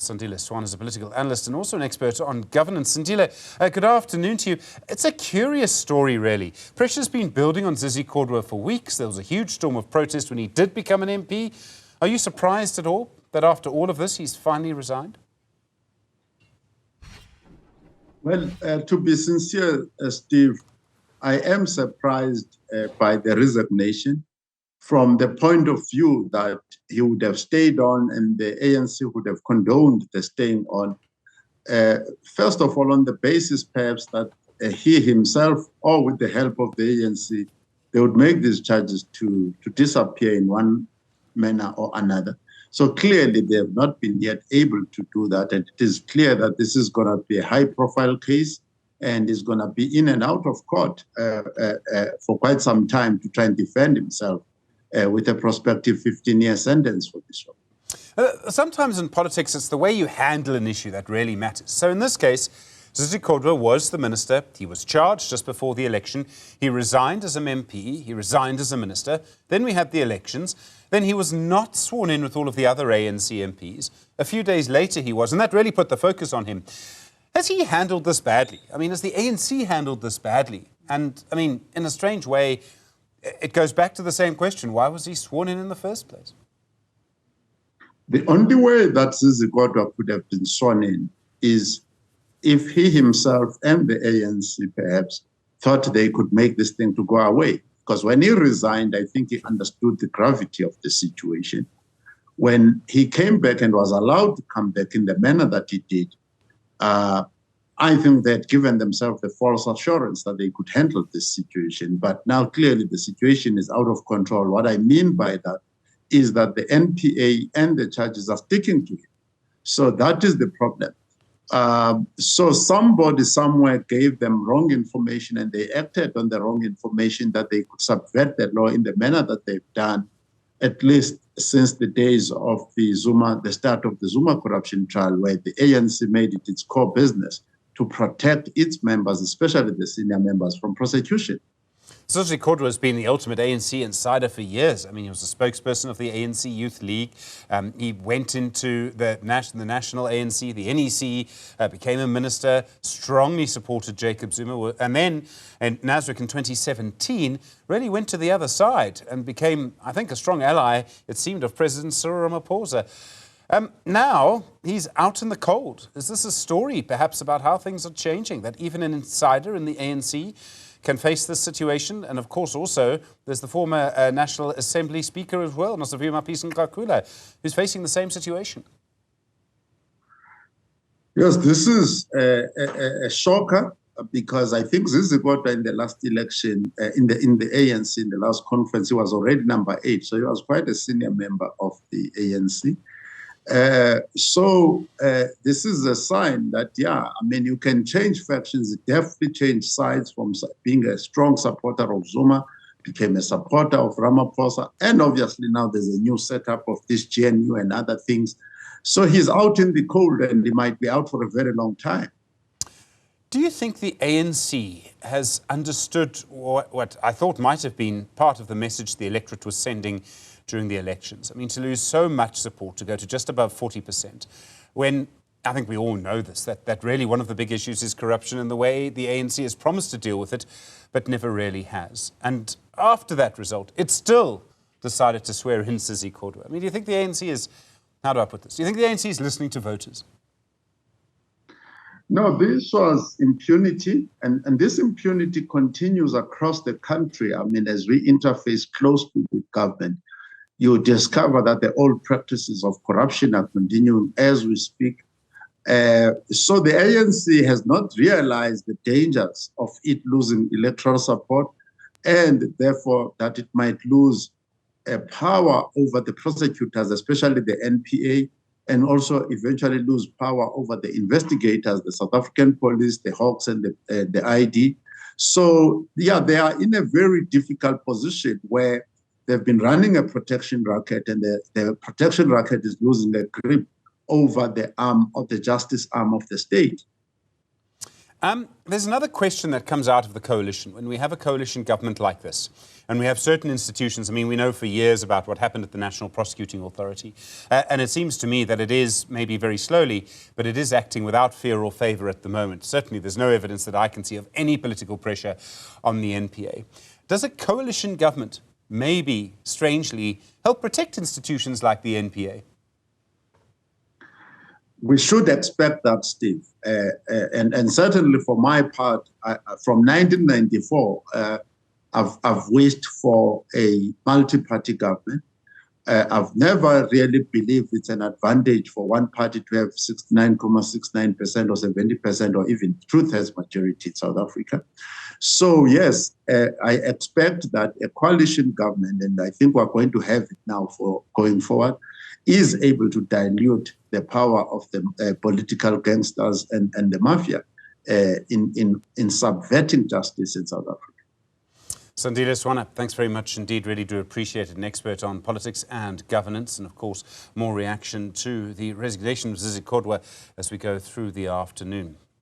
Sandile Swana is a political analyst and also an expert on governance. Sandile, good afternoon to you. It's a curious story, really. Pressure's been building on Zizi Kodwa for weeks. There was a huge storm of protest when he did become an MP. Are you surprised at all that after all of this, he's finally resigned? Well, to be sincere, Steve, I am surprised by the resignation from the point of view that he would have stayed on and the ANC would have condoned the staying on. First of all, on the basis perhaps that he himself, or with the help of the ANC, they would make these charges to disappear in one manner or another. So clearly they have not been yet able to do that. And it is clear that this is going to be a high-profile case and is going to be in and out of court for quite some time to try and defend himself with a prospective 15-year sentence for this one. Sometimes in politics, it's the way you handle an issue that really matters. So in this case, Zizi Kodwa was the minister. He was charged just before the election. He resigned as an MP. He resigned as a minister. Then we had the elections. Then he was not sworn in with all of the other ANC MPs. A few days later he was, and that really put the focus on him. Has he handled this badly? I mean, has the ANC handled this badly? And, I mean, in a strange way, it goes back to the same question. Why was he sworn in the first place? The only way that Zizi Kodwa could have been sworn in is if he himself and the ANC perhaps thought they could make this thing to go away. Because when he resigned, I think he understood the gravity of the situation. When he came back and was allowed to come back in the manner that he did, I think they had given themselves the false assurance that they could handle this situation. But now clearly the situation is out of control. What I mean by that is that the NPA and the charges are sticking to him. So that is the problem. So somebody somewhere gave them wrong information and they acted on the wrong information that they could subvert the law in the manner that they've done, at least since the days of the start of the Zuma corruption trial, where the ANC made it its core business to protect its members, especially the senior members, from prosecution. Zizi Kodwa has been the ultimate ANC insider for years. I mean, he was a spokesperson of the ANC Youth League. He went into the national ANC, the NEC, became a minister, strongly supported Jacob Zuma, and then in Newzroom in 2017 really went to the other side and became, I think, a strong ally, it seemed, of President Cyril Ramaphosa. Now he's out in the cold. Is this a story, perhaps, about how things are changing, that even an insider in the ANC can face this situation? And of course, also, there's the former National Assembly Speaker as well, Nosiviwe Mapisa-Nqakula, who's facing the same situation. Yes, this is a shocker, because I think Zizi Kodwa in the last election, in the ANC, in the last conference, he was already number 8. So he was quite a senior member of the ANC. This is a sign that, yeah, I mean, you can change factions, definitely change sides from being a strong supporter of Zuma, became a supporter of Ramaphosa, and obviously now there's a new setup of this GNU and other things. So he's out in the cold and he might be out for a very long time. Do you think the ANC has understood what I thought might have been part of the message the electorate was sending during the elections? I mean, to lose so much support, to go to just above 40%, when I think we all know this, that really one of the big issues is corruption and the way the ANC has promised to deal with it, but never really has. And after that result, it still decided to swear in Zizi Kodwa. I mean, do you think the ANC is, how do I put this? Do you think the ANC is listening to voters? No, this was impunity, and this impunity continues across the country. I mean, as we interface closely with government, you discover that the old practices of corruption are continuing as we speak. So the ANC has not realized the dangers of it losing electoral support, and therefore that it might lose power over the prosecutors, especially the NPA, and also eventually lose power over the investigators, the South African police, the Hawks, and the ID. So, yeah, they are in a very difficult position where they've been running a protection racket, and the protection racket is losing their grip over the arm of the justice arm of the state. There's another question that comes out of the coalition. When we have a coalition government like this, and we have certain institutions, I mean, we know for years about what happened at the National Prosecuting Authority, and it seems to me that it is, maybe very slowly, but it is acting without fear or favour at the moment. Certainly there's no evidence that I can see of any political pressure on the NPA. Does a coalition government maybe, strangely, help protect institutions like the NPA? We should expect that, Steve. And certainly for my part, from 1994, I've wished for a multi-party government. I've never really believed it's an advantage for one party to have 69.69% or 70%, or even truth has majority in South Africa. So yes, I expect that a coalition government, and I think we're going to have it now for going forward, is able to dilute the power of the political gangsters and the mafia in subverting justice in South Africa. Sandile, Swana, thanks very much indeed. Really do appreciate it. An expert on politics and governance, and of course, more reaction to the resignation of Zizi Kodwa as we go through the afternoon.